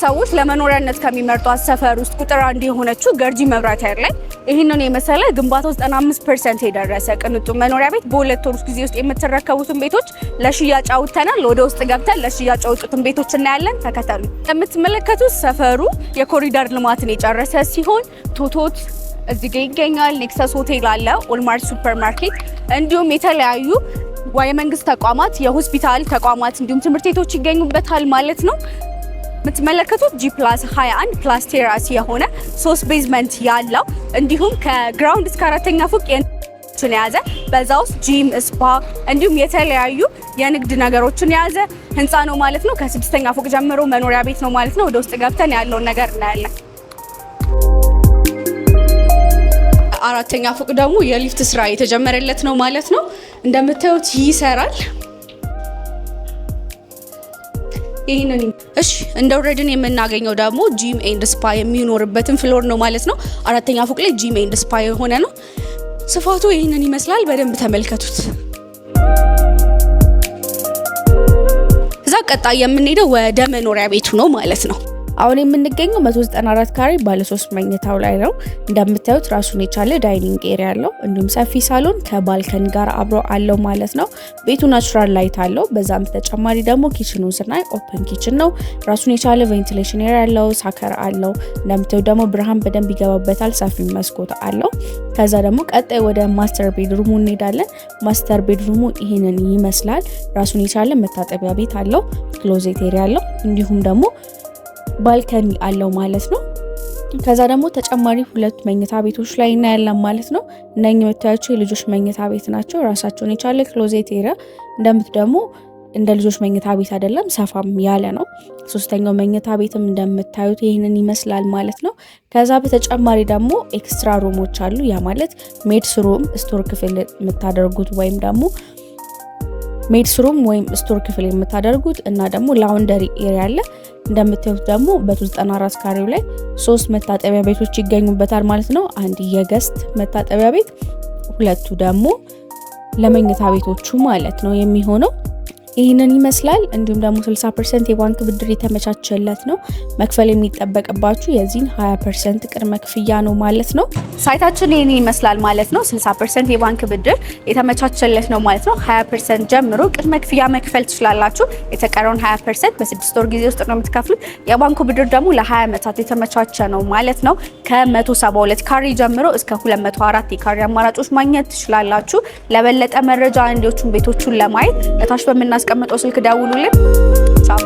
ሰዎች ለመኖሪያነት ከሚመርጧት ሰፈር ውስጥ ቁጥር 1 የሆነችው ገርጂ መብራት ኃይል ላይ ይህንን የመሰለ ግንባታው 95% የደረሰ ቅንጡ መኖሪያ ቤት በ2 ወር ጊዜ ውስጥ የምትረከቡትን ቤቶች ለሽያጭ አውጥተናል። ወደ ውስጥ ገብተን ለሽያጭ አውጡትን ቤቶች እናያለን። ተከተሉ። የምትመለከቱት ሰፈሩ የኮሪደር ልማትን የጨረሰ ሲሆን ቶቶት እዚህ ጋር ይገኛል። ኔክሰስ ሆቴል አለ፣ ኦልማርት ሱፐርማርኬት እንዲሁም የተለያዩ የመንግስት ተቋማት፣ የሆስፒታል ተቋማት እንዲሁም ትምህርት ቤቶች ይገኙበታል ማለት ነው። የምትመለከቱት G+21 ፕላስ ቴራስ የሆነ 3 ቤዝመንት ያለው እንዲሁም ከግራውንድ እስከ 4ኛ ፎቅ የንግዶችን የያዘ በዛ ውስጥ ጂም፣ ስፓ እንዲሁም የተለያዩ የንግድ ነገሮችን የያዘ ህንፃ ነው ማለት ነው። ከ6ኛ ፎቅ ጀምሮ መኖሪያ ቤት ነው ማለት ነው። ወደ ውስጥ ገብተን ያለውን ነገር እናያለን። 4ኛ ፎቅ ደግሞ የሊፍት ስራ የተጀመረለት ነው ማለት ነው። እንደምታዩት ይሰራል። ይሄንን እሺ እንደወረድን የምናገኘው ደግሞ ጂም ኤንድ ስፓ የሚኖርበትን ፍሎር ነው ማለት ነው። 4ኛ ፎቅ ላይ ጂም ኤንድ ስፓ የሆነ ነው። ስፋቱ ይሄንን ይመስላል። በደንብ ተመልከቱት። እዛ ቀጣይ የምንሄደው ወደ መኖሪያ ቤቱ ነው ማለት ነው። አሁን የምንገኘው 194 ካሬ ባለ 3 መኝታው ላይ ነው። እንደምታዩት ራሱን የቻለ ዳይኒንግ ኤሪያ አለው እንዲሁም ሰፊ ሳሎን ከባልከን ጋር አብሮ አለው ማለት ነው። ቤቱ ናቹራል ላይት አለው። በዛም ተጨማሪ ደግሞ ኪችኑ ስናይ ኦፕን ኪችን ነው። ራሱን የቻለ ቬንቲሌሽን ኤሪያ አለው፣ ሳከር አለው። እንደምታዩት ደግሞ ብርሃን በደንብ ይገባበታል። ሰፊ መስኮት አለው። ከዛ ደግሞ ቀጣይ ወደ ማስተር ቤድሩሙ እንሄዳለን። ማስተር ቤድሩሙ ይሄንን ይመስላል። ራሱን የቻለ መታጠቢያ ቤት አለው፣ ክሎዜት ኤሪያ አለው እንዲሁም ደግሞ ባልከኒ አለው ማለት ነው። ከዛ ደግሞ ተጨማሪ 2 መኝታ ቤቶች ላይ እናያለን ማለት ነው። እነኚህ የምታያቸው የልጆች መኝታ ቤት ናቸው። ራሳቸውን የቻለ ክሎዜት ኤሪያ ደግሞ እንደ ልጆች መኝታ ቤት አይደለም፣ ሰፋም ያለ ነው። 3ኛው መኝታ ቤትም እንደምታዩት ይህንን ይመስላል ማለት ነው። ከዛ በተጨማሪ ደግሞ ኤክስትራ ሩሞች አሉ። ያ ማለት ሜድስ ሩም፣ ስቶር ክፍል የምታደርጉት ወይም ደግሞ ሜድስ ሩም ወይም ስቶር ክፍል የምታደርጉት እና ደግሞ ላውንደሪ ኤሪያ አለ። እንደምታዩት ደግሞ በ94 ካሬው ላይ 3 መታጠቢያ ቤቶች ይገኙበታል ማለት ነው። አንድ የገስት መታጠቢያ ቤት፣ 2ቱ ደግሞ ለመኝታ ቤቶቹ ማለት ነው የሚሆነው። ይህንን ይመስላል። እንዲሁም ደግሞ 60% የባንክ ብድር የተመቻቸለት ነው። መክፈል የሚጠበቅባችሁ የዚህን 20% ቅድመ ክፍያ ነው ማለት ነው። ሳይታችን ይህን ይመስላል ማለት ነው። 60% የባንክ ብድር የተመቻቸለት ነው ማለት ነው። 20% ጀምሮ ቅድመ ክፍያ መክፈል ትችላላችሁ። የተቀረውን 20% በ6 ወር ጊዜ ውስጥ ነው የምትከፍሉት። የባንኩ ብድር ደግሞ ለ20 ዓመታት የተመቻቸ ነው ማለት ነው። ከ172 ካሬ ጀምሮ እስከ 204 የካሬ አማራጮች ማግኘት ትችላላችሁ። ለበለጠ መረጃ እንዲዎቹን ቤቶቹን ለማየት እታች በምናስቀምጠው ስልክ ደውሉልን። ቻው።